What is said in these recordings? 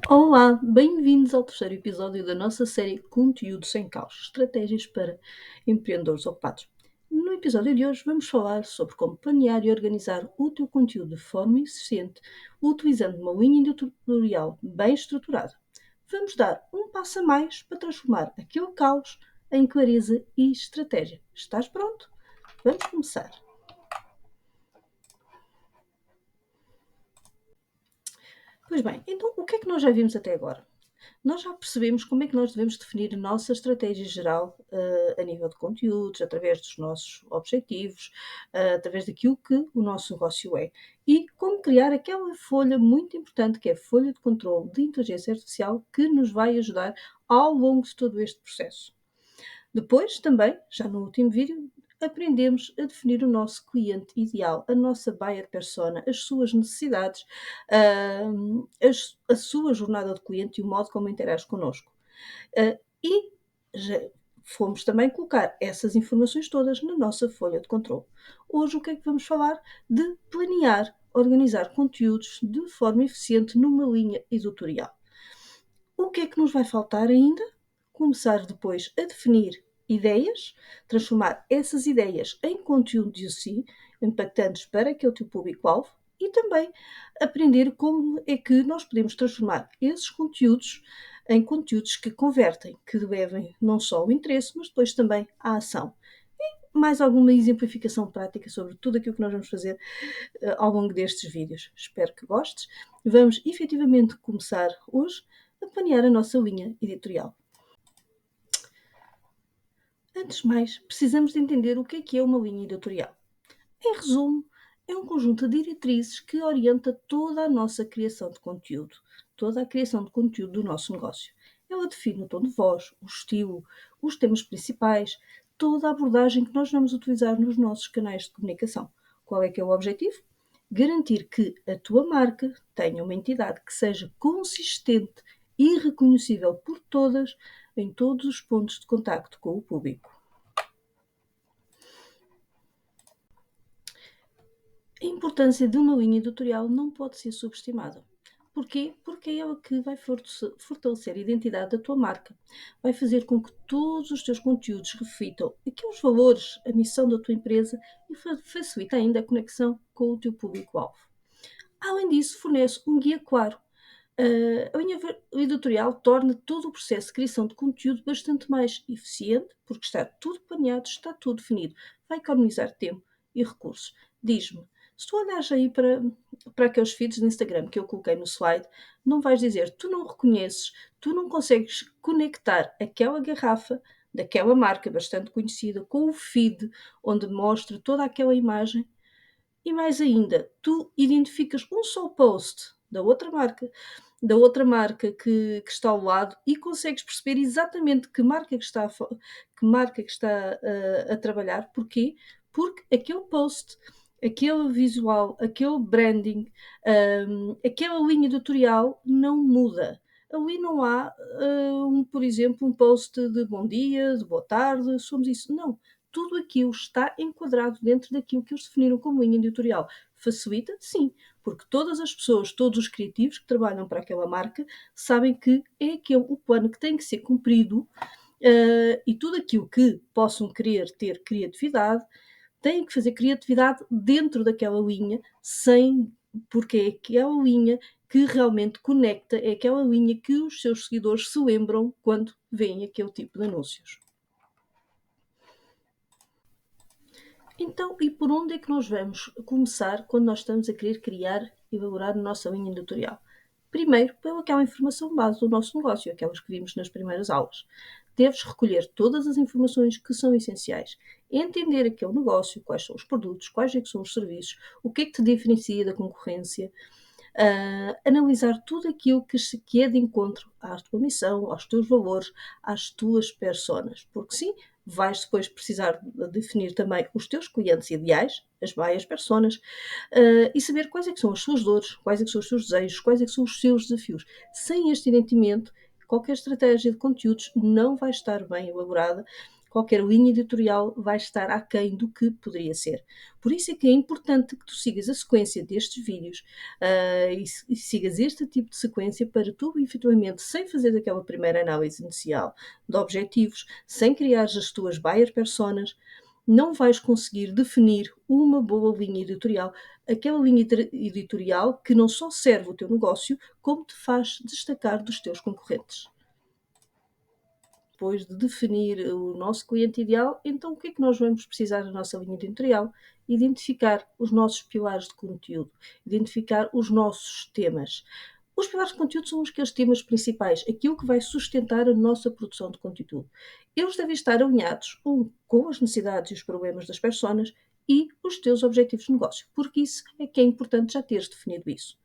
Olá, bem-vindos ao terceiro episódio da nossa série Conteúdo Sem Caos, estratégias para empreendedores ocupados. No episódio de hoje vamos falar sobre como planear e organizar o teu conteúdo de forma eficiente, utilizando uma linha editorial bem estruturada. Vamos dar um passo a mais para transformar aquele caos em clareza e estratégia. Estás pronto? Vamos começar. Pois bem, então o que é que nós já vimos até agora? Nós já percebemos como é que nós devemos definir a nossa estratégia geral a nível de conteúdos, através dos nossos objetivos, através daquilo que o nosso negócio é. E como criar aquela folha muito importante, que é a folha de controle de inteligência artificial, que nos vai ajudar ao longo de todo este processo. Depois, também, já no último vídeo, aprendemos a definir o nosso cliente ideal, a nossa buyer persona, as suas necessidades, a sua jornada de cliente e o modo como interage connosco. E já fomos também colocar essas informações todas na nossa folha de controle. Hoje o que é que vamos falar? De planear, organizar conteúdos de forma eficiente numa linha editorial. O que é que nos vai faltar ainda? Começar depois a definir ideias, transformar essas ideias em conteúdo de si, impactantes para aquele teu público-alvo, e também aprender como é que nós podemos transformar esses conteúdos em conteúdos que convertem, que levem não só o interesse, mas depois também a ação. Mais alguma exemplificação prática sobre tudo aquilo que nós vamos fazer ao longo destes vídeos. Espero que gostes. Vamos efetivamente começar hoje a planear a nossa linha editorial. Antes de mais, precisamos de entender o que é uma linha editorial. Em resumo, é um conjunto de diretrizes que orienta toda a nossa criação de conteúdo, toda a criação de conteúdo do nosso negócio. Ela define o tom de voz, o estilo, os temas principais, toda a abordagem que nós vamos utilizar nos nossos canais de comunicação. Qual é que é o objetivo? Garantir que a tua marca tenha uma entidade que seja consistente e reconhecível por todas em todos os pontos de contacto com o público. A importância de uma linha editorial não pode ser subestimada. Porquê? Porque é ela que vai fortalecer a identidade da tua marca. Vai fazer com que todos os teus conteúdos reflitam aqueles valores, a missão da tua empresa e facilita ainda a conexão com o teu público-alvo. Além disso, fornece um guia claro. A linha editorial torna todo o processo de criação de conteúdo bastante mais eficiente, porque está tudo planeado, está tudo definido. Vai economizar tempo e recursos. Diz-me, se tu olhares aí para aqueles feeds de Instagram que eu coloquei no slide, não vais dizer, tu não reconheces, tu não consegues conectar aquela garrafa daquela marca bastante conhecida com o feed onde mostra toda aquela imagem. E mais ainda, tu identificas um só post da outra marca que está ao lado e consegues perceber exatamente que marca que está a trabalhar. Porquê? Porque aquele post, aquele visual, aquele branding, aquela linha editorial não muda. Ali não há, por exemplo, um post de bom dia, de boa tarde, somos isso. Não. Tudo aquilo está enquadrado dentro daquilo que eles definiram como linha editorial. Facilita? Sim, porque todas as pessoas, todos os criativos que trabalham para aquela marca sabem que é aquele o plano que tem que ser cumprido e tudo aquilo que possam querer ter criatividade, têm que fazer criatividade dentro daquela linha, sem, porque é aquela linha que realmente conecta, é aquela linha que os seus seguidores se lembram quando veem aquele tipo de anúncios. Então, e por onde é que nós vamos começar quando nós estamos a querer criar e elaborar a nossa linha editorial? Primeiro, pelaquela informação base do nosso negócio, aquelas que vimos nas primeiras aulas. Deves recolher todas as informações que são essenciais. Entender aquele negócio, quais são os produtos, quais é que são os serviços, o que é que te diferencia da concorrência, analisar tudo aquilo que é de encontro à tua missão, aos teus valores, às tuas personas. Porque sim, vais depois precisar de definir também os teus clientes ideais, as várias personas, e saber quais é que são as suas dores, quais é que são os seus desejos, quais é que são os seus desafios. Sem este entendimento, qualquer estratégia de conteúdos não vai estar bem elaborada qualquer linha editorial vai estar aquém do que poderia ser. Por isso é que é importante que tu sigas a sequência destes vídeos e sigas este tipo de sequência para tu, efetivamente, sem fazer aquela primeira análise inicial de objetivos, sem criar as tuas buyer personas, não vais conseguir definir uma boa linha editorial, aquela linha editorial que não só serve o teu negócio, como te faz destacar dos teus concorrentes. Depois de definir o nosso cliente ideal, então o que é que nós vamos precisar na nossa linha editorial? Identificar os nossos pilares de conteúdo, identificar os nossos temas. Os pilares de conteúdo são aqueles temas principais, aquilo que vai sustentar a nossa produção de conteúdo. Eles devem estar alinhados com as necessidades e os problemas das pessoas e os teus objetivos de negócio, porque isso é que é importante já teres definido isso.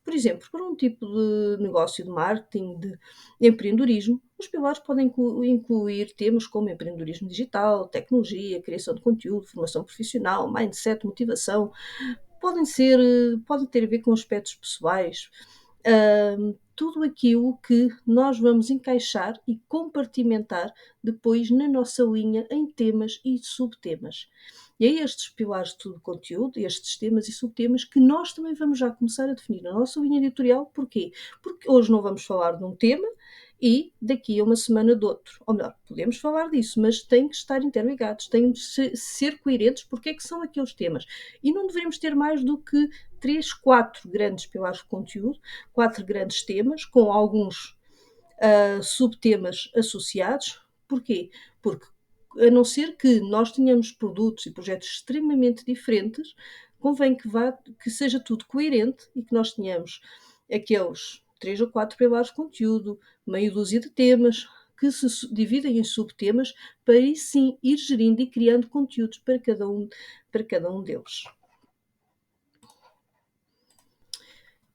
Por exemplo, para um tipo de negócio de marketing, de empreendedorismo, os pilares podem incluir temas como empreendedorismo digital, tecnologia, criação de conteúdo, formação profissional, mindset, motivação. Podem ter a ver com aspectos pessoais, tudo aquilo que nós vamos encaixar e compartimentar depois na nossa linha em temas e subtemas. E é estes pilares de conteúdo, estes temas e subtemas, que nós também vamos já começar a definir na nossa linha editorial. Porquê? Porque hoje não vamos falar de um tema e daqui a uma semana de outro. Ou melhor, podemos falar disso, mas têm que estar interligados, têm de ser coerentes porque é que são aqueles temas. E não devemos ter mais do que 3, 4 grandes pilares de conteúdo, 4 grandes temas, com alguns subtemas associados. Porquê? Porque, a não ser que nós tenhamos produtos e projetos extremamente diferentes, convém que seja tudo coerente e que nós tenhamos aqueles 3 ou 4 pilares de conteúdo, meia dúzia de temas, que se dividem em subtemas, para aí sim ir gerindo e criando conteúdos para cada um deles.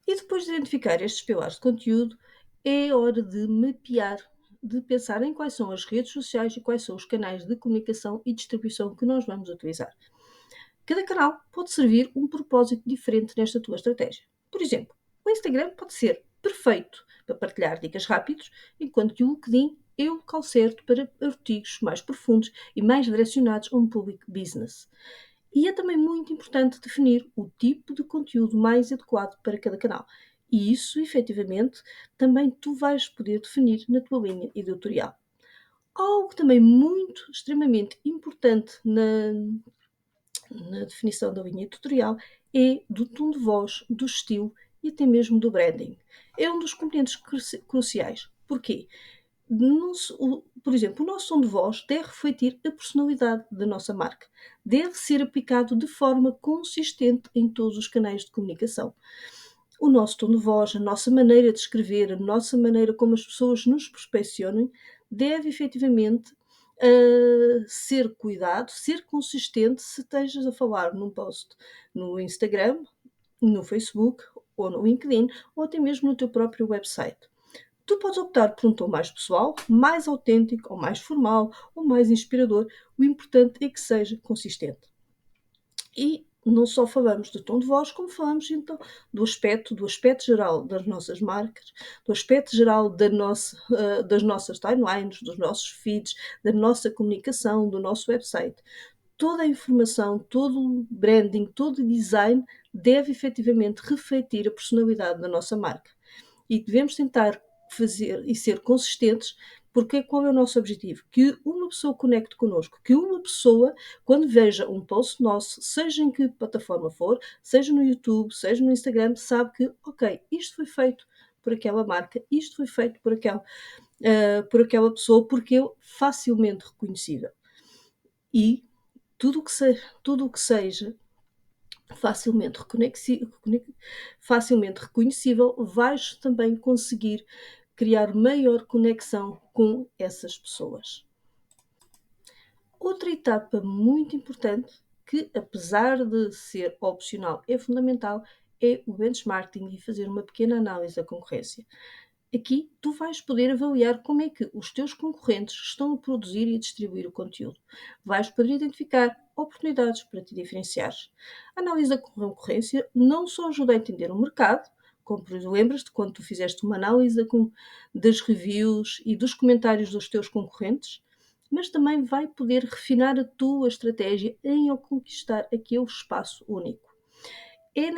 E depois de identificar estes pilares de conteúdo, é hora de mapear, de pensar em quais são as redes sociais e quais são os canais de comunicação e distribuição que nós vamos utilizar. Cada canal pode servir um propósito diferente nesta tua estratégia. Por exemplo, o Instagram pode ser perfeito para partilhar dicas rápidas, enquanto que o LinkedIn é o local certo para artigos mais profundos e mais direcionados a um público business. E é também muito importante definir o tipo de conteúdo mais adequado para cada canal. E isso, efetivamente, também tu vais poder definir na tua linha editorial. Algo também muito, extremamente importante na definição da linha editorial é do tom de voz, do estilo e até mesmo do branding. É um dos componentes cruciais. Porquê? Por exemplo, o nosso tom de voz deve refletir a personalidade da nossa marca. Deve ser aplicado de forma consistente em todos os canais de comunicação. O nosso tom de voz, a nossa maneira de escrever, a nossa maneira como as pessoas nos prospeccionem, deve efetivamente ser cuidado, ser consistente se estejas a falar num post no Instagram, no Facebook ou no LinkedIn ou até mesmo no teu próprio website. Tu podes optar por um tom mais pessoal, mais autêntico, ou mais formal, ou mais inspirador. O importante é que seja consistente. E não só falamos do tom de voz, como falamos então do aspecto geral das nossas marcas, do aspecto geral das nossas timelines, dos nossos feeds, da nossa comunicação, do nosso website. Toda a informação, todo o branding, todo o design deve efetivamente refletir a personalidade da nossa marca. E devemos tentar fazer e ser consistentes, porque qual é o nosso objetivo? Que uma pessoa conecte connosco, que uma pessoa, quando veja um post nosso, seja em que plataforma for, seja no YouTube, seja no Instagram, sabe que, ok, isto foi feito por aquela marca, isto foi feito por aquela pessoa, porque é facilmente reconhecível. E tudo o que seja facilmente reconhecível, vais também conseguir criar maior conexão com essas pessoas. Outra etapa muito importante, que apesar de ser opcional, é fundamental, é o benchmarking e fazer uma pequena análise da concorrência. Aqui tu vais poder avaliar como é que os teus concorrentes estão a produzir e a distribuir o conteúdo. Vais poder identificar oportunidades para te diferenciar. A análise da concorrência não só ajuda a entender o mercado, como lembras-te quando tu fizeste uma análise das reviews e dos comentários dos teus concorrentes, mas também vai poder refinar a tua estratégia em conquistar aquele espaço único. É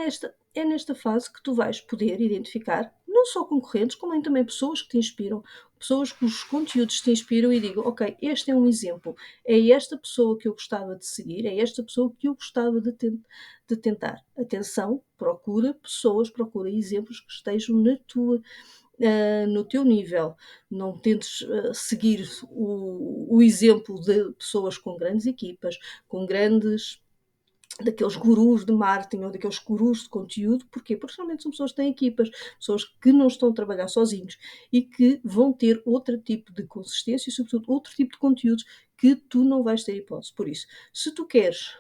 nesta fase que tu vais poder identificar não só concorrentes, como também pessoas que te inspiram, pessoas cujos conteúdos te inspiram e digam, ok, este é um exemplo, é esta pessoa que eu gostava de seguir, é esta pessoa que eu gostava de tentar. Atenção, procura pessoas, procura exemplos que estejam no teu nível. Não tentes seguir o exemplo de pessoas com grandes equipas, com grandes daqueles gurus de marketing ou daqueles gurus de conteúdo. Porquê? Porque realmente são pessoas que têm equipas, pessoas que não estão a trabalhar sozinhos e que vão ter outro tipo de consistência e, sobretudo, outro tipo de conteúdos que tu não vais ter hipótese. Por isso, se tu queres,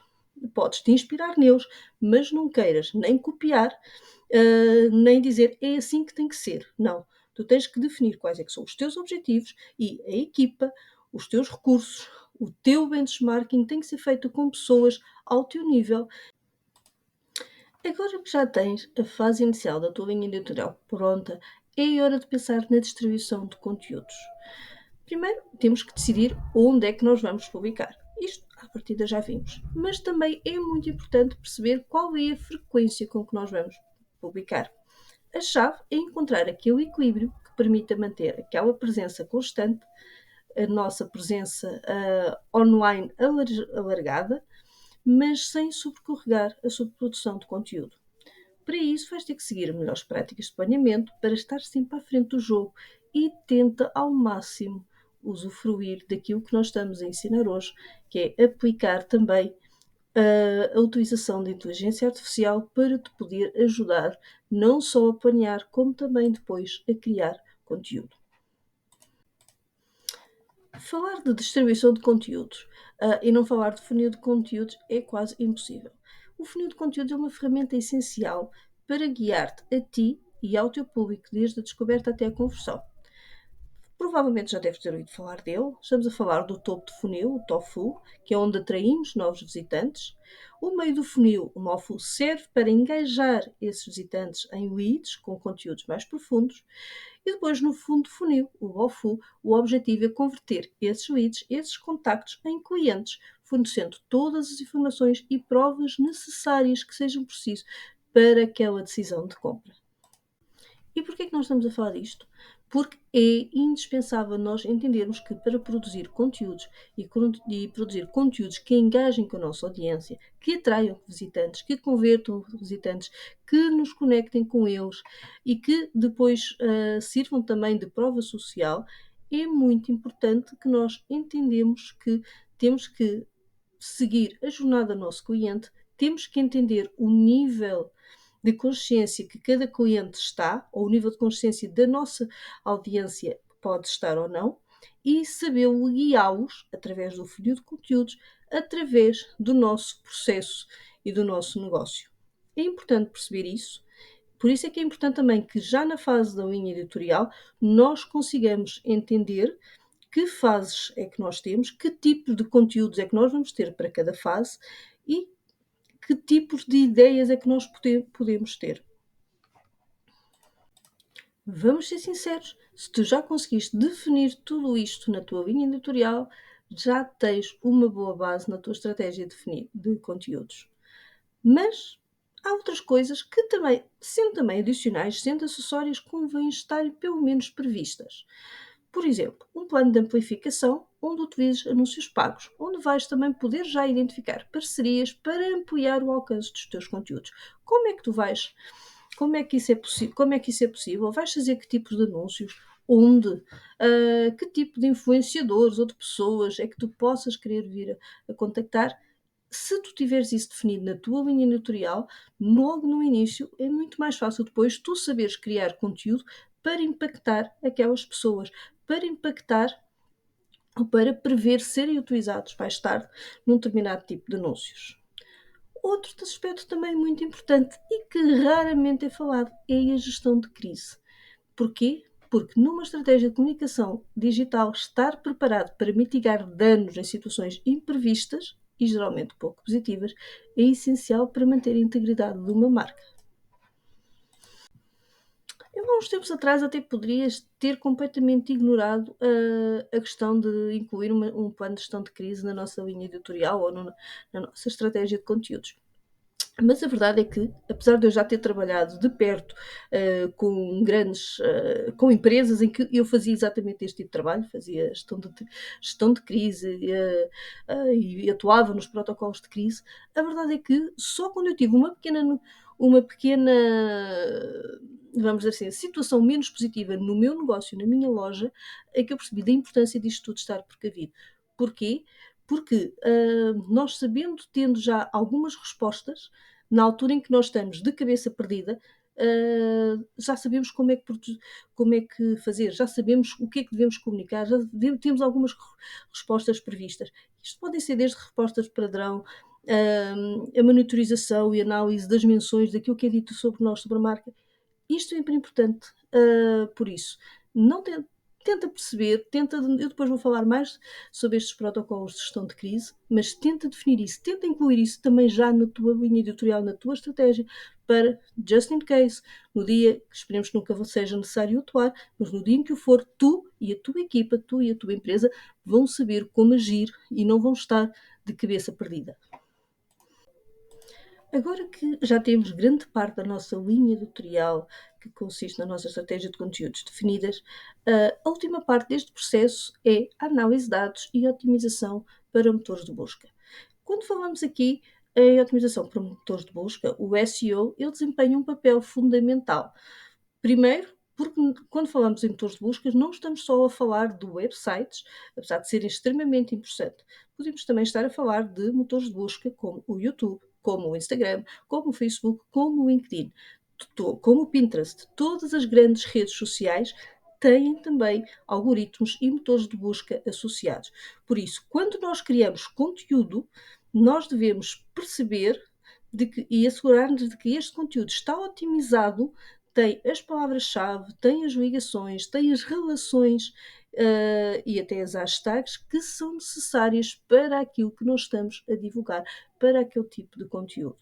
podes te inspirar neles, mas não queiras nem copiar, nem dizer é assim que tem que ser. Não. Tu tens que definir quais é que são os teus objetivos e a equipa, os teus recursos, o teu benchmarking tem que ser feito com pessoas ao teu nível. Agora que já tens a fase inicial da tua linha editorial pronta, é hora de pensar na distribuição de conteúdos. Primeiro, temos que decidir onde é que nós vamos publicar. Isto, à partida, já vimos. Mas também é muito importante perceber qual é a frequência com que nós vamos publicar. A chave é encontrar aquele equilíbrio que permita manter aquela presença constante, a nossa presença online alargada, mas sem sobrecarregar a sobreprodução de conteúdo. Para isso, vais ter que seguir melhores práticas de planeamento para estar sempre à frente do jogo e tenta ao máximo usufruir daquilo que nós estamos a ensinar hoje, que é aplicar também a utilização da inteligência artificial para te poder ajudar não só a planear, como também depois a criar conteúdo. Falar de distribuição de conteúdos e não falar de funil de conteúdos é quase impossível. O funil de conteúdos é uma ferramenta essencial para guiar-te a ti e ao teu público desde a descoberta até a conversão. Provavelmente já deves ter ouvido falar dele. Estamos a falar do topo de funil, o tofu, que é onde atraímos novos visitantes. O meio do funil, o mofu, serve para engajar esses visitantes em leads com conteúdos mais profundos. E depois, no fundo do funil, o bofu, o objetivo é converter esses leads, esses contactos, em clientes, fornecendo todas as informações e provas necessárias que sejam preciso para aquela decisão de compra. E porquê é que nós estamos a falar disto? Porque é indispensável nós entendermos que para produzir conteúdos e produzir conteúdos que engajem com a nossa audiência, que atraiam visitantes, que convertam visitantes, que nos conectem com eles e que depois sirvam também de prova social, é muito importante que nós entendemos que temos que seguir a jornada do nosso cliente, temos que entender o nível de consciência que cada cliente está, ou o nível de consciência da nossa audiência pode estar ou não, e saber guiá-los através do funil de conteúdos, através do nosso processo e do nosso negócio. É importante perceber isso. Por isso é que é importante também que já na fase da linha editorial nós consigamos entender que fases é que nós temos, que tipo de conteúdos é que nós vamos ter para cada fase e que tipos de ideias é que nós podemos ter. Vamos ser sinceros, se tu já conseguiste definir tudo isto na tua linha editorial, já tens uma boa base na tua estratégia de conteúdos. Mas há outras coisas que também, sendo também adicionais, sendo acessórias, convém estarem pelo menos previstas. Por exemplo, um plano de amplificação onde utilizes anúncios pagos, onde vais também poder já identificar parcerias para ampliar o alcance dos teus conteúdos. Como é que isso é possível? Como é que isso é possível? Vais fazer que tipos de anúncios? Onde? Que tipo de influenciadores ou de pessoas é que tu possas querer vir a contactar? Se tu tiveres isso definido na tua linha editorial, logo no início é muito mais fácil depois tu saberes criar conteúdo para impactar aquelas pessoas, para impactar ou para prever serem utilizados mais tarde num determinado tipo de anúncios. Outro aspecto também muito importante e que raramente é falado é a gestão de crise. Porquê? Porque numa estratégia de comunicação digital, estar preparado para mitigar danos em situações imprevistas e geralmente pouco positivas é essencial para manter a integridade de uma marca. uns tempos atrás até poderias ter completamente ignorado a questão de incluir um plano de gestão de crise na nossa linha editorial ou na nossa estratégia de conteúdos. Mas a verdade é que, apesar de eu já ter trabalhado de perto com empresas em que eu fazia exatamente este tipo de trabalho, fazia gestão de crise e atuava nos protocolos de crise, a verdade é que só quando eu tive uma pequena, vamos dizer assim, situação menos positiva no meu negócio, na minha loja, é que eu percebi da importância disto tudo estar precavido. Porquê? Porque nós sabendo, tendo já algumas respostas, na altura em que nós estamos de cabeça perdida, já sabemos como é que fazer, já sabemos o que é que devemos comunicar, temos algumas respostas previstas. Isto podem ser desde respostas padrão, a monitorização e análise das menções daquilo que é dito sobre nós, sobre a marca. Isto é sempre importante, por isso, não ten tenta perceber, eu depois vou falar mais sobre estes protocolos de gestão de crise, mas tenta definir isso, tenta incluir isso também já na tua linha editorial, na tua estratégia, para just in case, no dia que esperemos que nunca seja necessário atuar, mas no dia em que o for, tu e a tua equipa, tu e a tua empresa vão saber como agir e não vão estar de cabeça perdida. Agora que já temos grande parte da nossa linha editorial, que consiste na nossa estratégia de conteúdos definidas, a última parte deste processo é a análise de dados e a otimização para motores de busca. Quando falamos aqui em otimização para motores de busca, o SEO, ele desempenha um papel fundamental. Primeiro, porque quando falamos em motores de buscas, não estamos só a falar de websites, apesar de serem extremamente importantes. Podemos também estar a falar de motores de busca como o YouTube, como o Instagram, como o Facebook, como o LinkedIn, como o Pinterest. Todas as grandes redes sociais têm também algoritmos e motores de busca associados. Por isso, quando nós criamos conteúdo, nós devemos perceber e assegurar-nos de que este conteúdo está otimizado, tem as palavras-chave, tem as ligações, tem as relações e até as hashtags que são necessárias para aquilo que nós estamos a divulgar, para aquele tipo de conteúdo.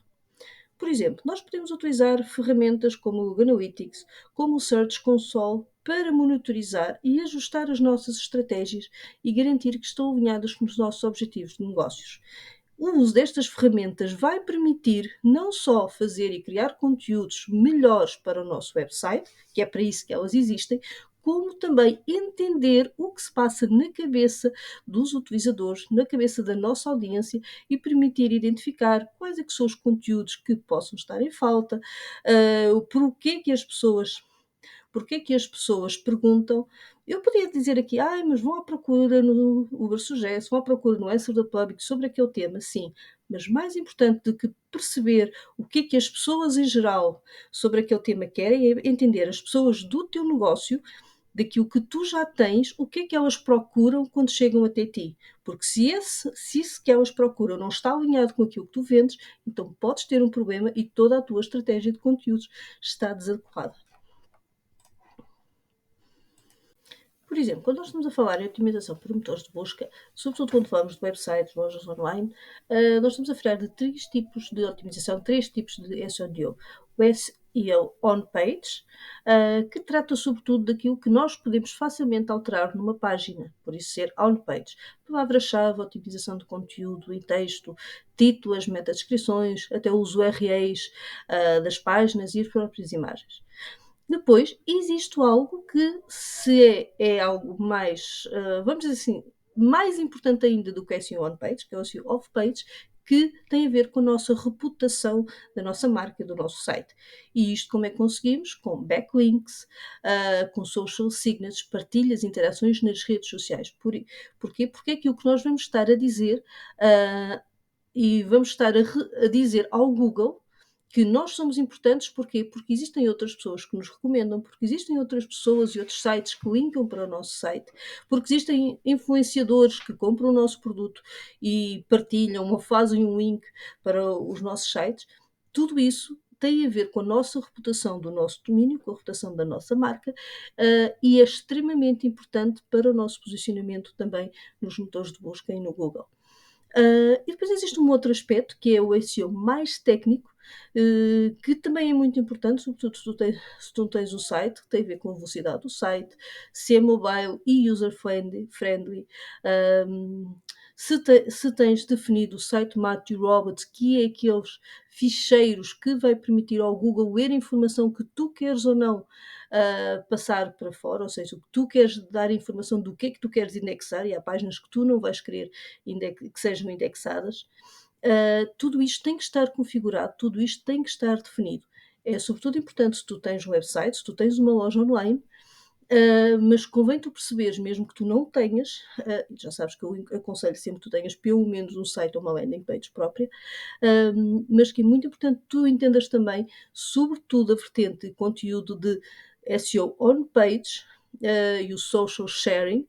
Por exemplo, nós podemos utilizar ferramentas como o Google Analytics, como o Search Console, para monitorizar e ajustar as nossas estratégias e garantir que estão alinhadas com os nossos objetivos de negócios. O uso destas ferramentas vai permitir não só fazer e criar conteúdos melhores para o nosso website, que é para isso que elas existem, como também entender o que se passa na cabeça dos utilizadores, na cabeça da nossa audiência e permitir identificar quais é que são os conteúdos que possam estar em falta, porquê que as pessoas perguntam. Eu podia dizer aqui, mas vão à procura no Uber Suggest, vão à procura no Answer the Public sobre aquele tema, sim, mas mais importante do que perceber o que é que as pessoas em geral sobre aquele tema querem é entender as pessoas do teu negócio, daquilo que tu já tens, o que é que elas procuram quando chegam até ti. Porque se isso que elas procuram não está alinhado com aquilo que tu vendes, então podes ter um problema e toda a tua estratégia de conteúdos está desadequada. Por exemplo, quando nós estamos a falar em otimização por motores de busca, sobretudo quando falamos de websites, lojas online, nós estamos a falar de três tipos de otimização, três tipos de SEO. O SEO on-page, que trata sobretudo daquilo que nós podemos facilmente alterar numa página, por isso ser on-page. Palavra-chave, otimização de conteúdo em texto, títulos, metadescrições, até os URLs das páginas e as próprias imagens. Depois, existe algo que é algo mais, vamos dizer assim, mais importante ainda do que o SEO on-page, que é o SEO off-page, que tem a ver com a nossa reputação da nossa marca, do nosso site. E isto como é que conseguimos? Com backlinks, com social signatures, partilhas, interações nas redes sociais. Porquê? Porque é aquilo que nós vamos estar a dizer e vamos estar a dizer ao Google que nós somos importantes, porquê? Porque existem outras pessoas que nos recomendam, porque existem outras pessoas e outros sites que linkam para o nosso site, porque existem influenciadores que compram o nosso produto e partilham ou fazem um link para os nossos sites. Tudo isso tem a ver com a nossa reputação do nosso domínio, com a reputação da nossa marca, e é extremamente importante para o nosso posicionamento também nos motores de busca e no Google. E depois existe um outro aspecto, que é o SEO mais técnico, que também é muito importante, sobretudo se tu tens o site, que tem a ver com a velocidade do site, se é mobile e user friendly, hum, se tens definido o sitemap robots, que é aqueles ficheiros que vai permitir ao Google ler a informação que tu queres ou não passar para fora, ou seja, o que tu queres dar informação do que é que tu queres indexar, e há páginas que tu não vais querer que sejam indexadas. Tudo isto tem que estar configurado, tudo isto tem que estar definido. É sobretudo importante se tu tens um website, se tu tens uma loja online, mas convém tu perceberes, mesmo que tu não tenhas, já sabes que eu aconselho sempre que tu tenhas pelo menos um site ou uma landing page própria, mas que é muito importante tu entendas também, sobretudo a vertente de conteúdo de SEO on page e o social sharing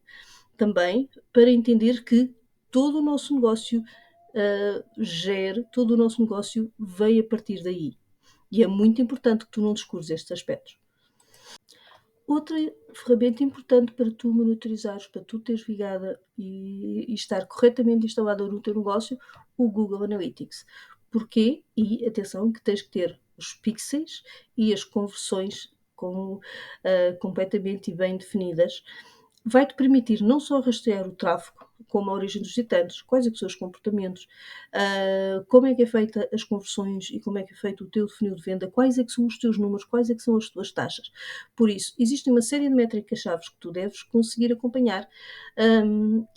também, para entender que todo o nosso negócio todo o nosso negócio veio a partir daí. E é muito importante que tu não descures estes aspectos. Outra ferramenta importante para tu monitorizares, para tu teres ligada e estar corretamente instalada no teu negócio, o Google Analytics. Porquê? E atenção que tens que ter os pixels e as conversões completamente e bem definidas, vai-te permitir não só rastrear o tráfego, como a origem dos visitantes, quais é que são os comportamentos, como é que é feita as conversões e como é que é feito o teu funil de venda, quais é que são os teus números, quais é que são as tuas taxas. Por isso, existe uma série de métricas-chave que tu deves conseguir acompanhar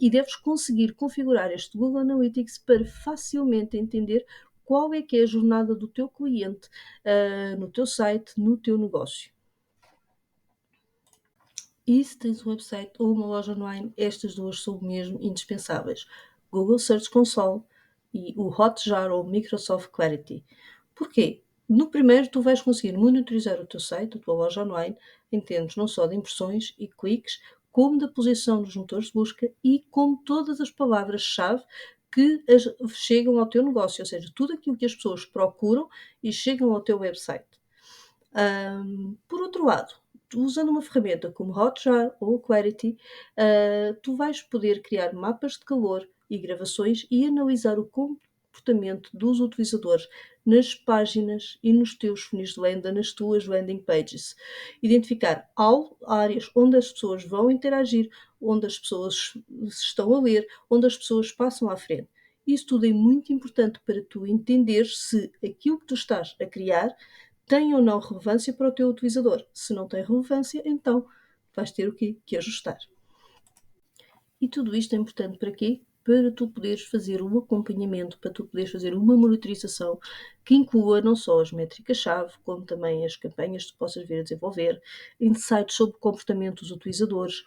e deves conseguir configurar este Google Analytics para facilmente entender qual é que é a jornada do teu cliente no teu site, no teu negócio. E se tens um website ou uma loja online, estas duas são mesmo indispensáveis. Google Search Console e o Hotjar ou Microsoft Clarity. Porquê? No primeiro, tu vais conseguir monitorizar o teu site, a tua loja online, em termos não só de impressões e cliques, como da posição nos motores de busca e como todas as palavras-chave que chegam ao teu negócio, ou seja, tudo aquilo que as pessoas procuram e chegam ao teu website. Por outro lado, tu usando uma ferramenta como Hotjar ou Clarity, tu vais poder criar mapas de calor e gravações e analisar o comportamento dos utilizadores nas páginas e nos teus funis de venda, nas tuas landing pages. Identificar áreas onde as pessoas vão interagir, onde as pessoas se estão a ler, onde as pessoas passam à frente. Isso tudo é muito importante para tu entender se aquilo que tu estás a criar tem ou não relevância para o teu utilizador. Se não tem relevância, então vais ter o quê? Que ajustar. E tudo isto é importante para quê? Para tu poderes fazer um acompanhamento, para tu poderes fazer uma monitorização que inclua não só as métricas-chave, como também as campanhas que tu possas vir a desenvolver, insights sobre o comportamento dos utilizadores,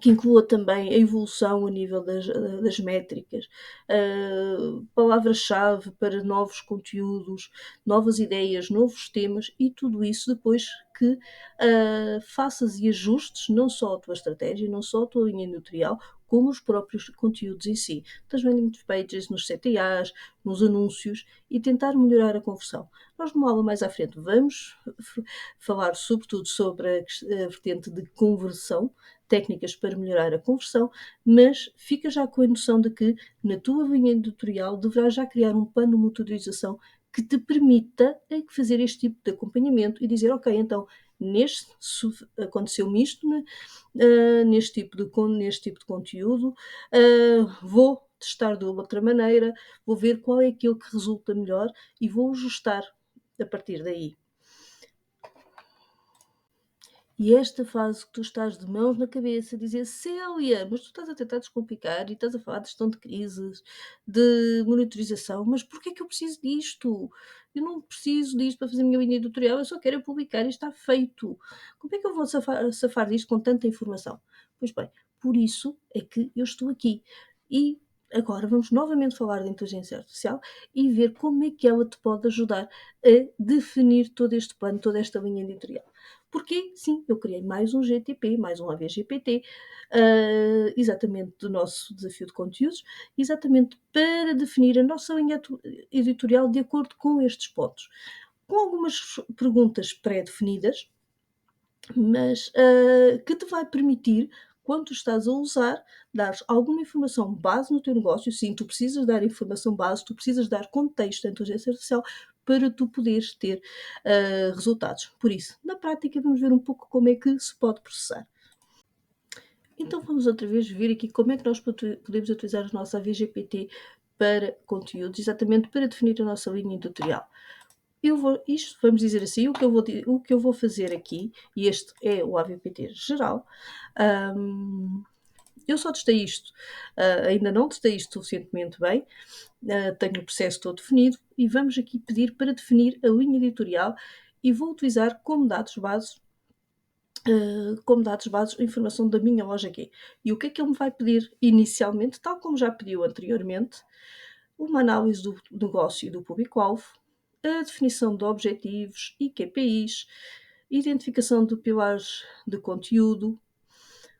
que inclua também a evolução a nível das métricas, palavras-chave para novos conteúdos, novas ideias, novos temas e tudo isso depois que faças e ajustes não só a tua estratégia, não só a tua linha editorial, como os próprios conteúdos em si, das landing pages, nos CTAs, nos anúncios e tentar melhorar a conversão. Nós numa aula mais à frente vamos falar sobretudo sobre a vertente de conversão, técnicas para melhorar a conversão, mas fica já com a noção de que na tua linha editorial deverás já criar um plano de monitorização que te permita fazer este tipo de acompanhamento e dizer, ok, então aconteceu-me isto, né? Neste tipo de conteúdo, vou testar de outra maneira, vou ver qual é aquilo que resulta melhor e vou ajustar a partir daí. E esta fase que tu estás de mãos na cabeça, a dizer Célia, mas tu estás a tentar descomplicar e estás a falar de gestão de crises, de monitorização, mas porquê é que eu preciso disto? Eu não preciso disto para fazer a minha linha editorial, eu só quero publicar e está feito. Como é que eu vou safar disto com tanta informação? Pois bem, por isso é que eu estou aqui. E agora vamos novamente falar de inteligência artificial e ver como é que ela te pode ajudar a definir todo este plano, toda esta linha editorial. Porque, sim, eu criei mais um GTP, mais um AVGPT, exatamente do nosso desafio de conteúdos, exatamente para definir a nossa linha editorial de acordo com estes pontos. Com algumas perguntas pré-definidas, mas que te vai permitir quando tu estás a usar, dares alguma informação base no teu negócio. Sim, tu precisas dar informação base, tu precisas dar contexto à inteligência artificial para tu poderes ter resultados. Por isso, na prática, vamos ver um pouco como é que se pode processar. Então vamos outra vez ver aqui como é que nós podemos utilizar a nossa AVGPT para conteúdos, exatamente para definir a nossa linha editorial. Vamos dizer assim, o que eu vou fazer aqui, e este é o AVPT geral, eu só testei isto, ainda não testei isto suficientemente bem, tenho o processo todo definido e vamos aqui pedir para definir a linha editorial e vou utilizar como dados base a informação da minha loja aqui. E o que é que ele me vai pedir inicialmente, tal como já pediu anteriormente? Uma análise do negócio e do público-alvo, a definição de objetivos e KPIs, identificação de pilares de conteúdo,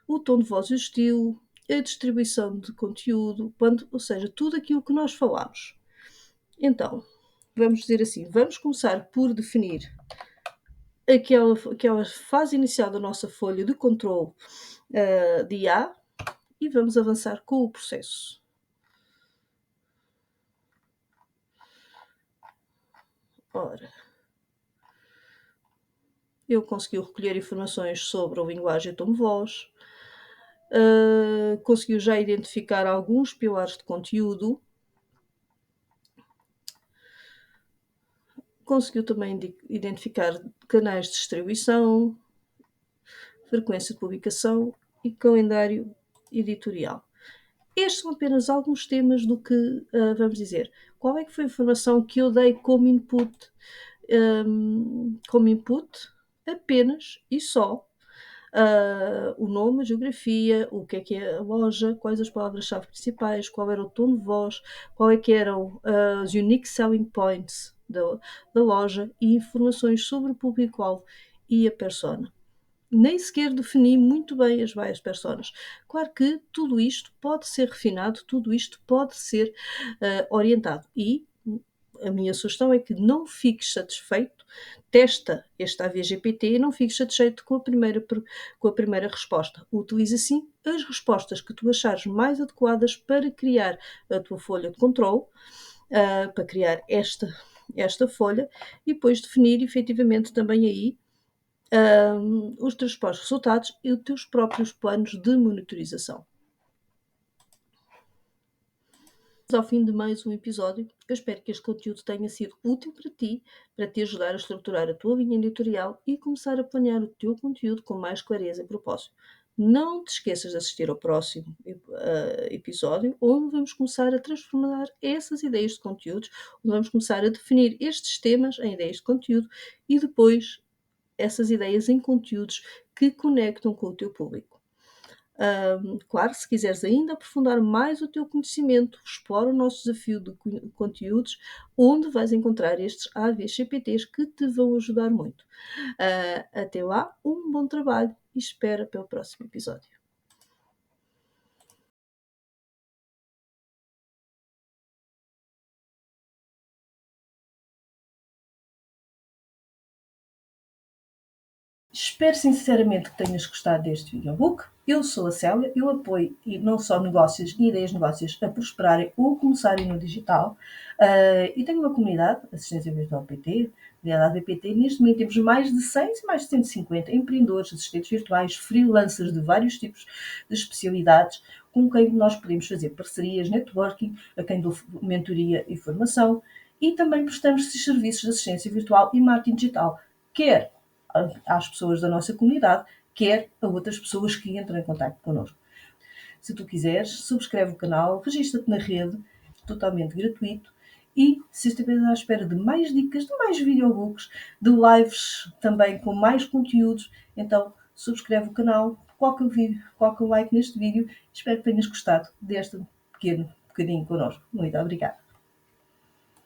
o tom de voz e o estilo, a distribuição de conteúdo, ou seja, tudo aquilo que nós falamos. Então, vamos dizer assim, vamos começar por definir aquela fase inicial da nossa folha de controle de IA e vamos avançar com o processo. Ora, eu consegui recolher informações sobre a linguagem e tom de voz, conseguiu já identificar alguns pilares de conteúdo, conseguiu também identificar canais de distribuição, frequência de publicação e calendário editorial. Estes são apenas alguns temas do que, vamos dizer, qual é que foi a informação que eu dei como input, apenas e só o nome, a geografia, o que é a loja, quais as palavras-chave principais, qual era o tom de voz, qual é que eram os unique selling points da loja e informações sobre o público-alvo e a persona. Nem sequer defini muito bem as várias personas. Claro que tudo isto pode ser refinado, tudo isto pode ser orientado. E a minha sugestão é que não fiques satisfeito, testa este AVGPT e não fiques satisfeito com a primeira resposta. Utiliza sim as respostas que tu achares mais adequadas para criar a tua folha de controle, para criar esta folha e depois definir efetivamente também aí os teus próprios resultados e os teus próprios planos de monitorização. Ao fim de mais um episódio, eu espero que este conteúdo tenha sido útil para te ajudar a estruturar a tua linha editorial e começar a planear o teu conteúdo com mais clareza e propósito. Não te esqueças de assistir ao próximo episódio, onde vamos começar a transformar essas ideias de conteúdos, onde vamos começar a definir estes temas em ideias de conteúdo e depois essas ideias em conteúdos que conectam com o teu público. Claro, se quiseres ainda aprofundar mais o teu conhecimento, explora o nosso desafio de conteúdos, onde vais encontrar estes AVGPTs que te vão ajudar muito. Até lá, um bom trabalho e espera pelo próximo episódio. Espero sinceramente que tenhas gostado deste videobook. Eu sou a Célia, eu apoio não só negócios e ideias de negócios a prosperarem ou começarem no digital. E tenho uma comunidade, Assistência Virtual PT, ligada à VPT. Neste momento temos mais de 100, mais de 150 empreendedores, assistentes virtuais, freelancers de vários tipos de especialidades, com quem nós podemos fazer parcerias, networking, a quem dou mentoria e formação. E também prestamos serviços de assistência virtual e marketing digital, quer às pessoas da nossa comunidade, quer a outras pessoas que entram em contato connosco. Se tu quiseres, subscreve o canal, registra-te na rede, totalmente gratuito, e se estiveres à espera de mais dicas, de mais videobooks, de lives também com mais conteúdos, então subscreve o canal, coloca um like neste vídeo. Espero que tenhas gostado deste pequeno bocadinho connosco. Muito obrigada.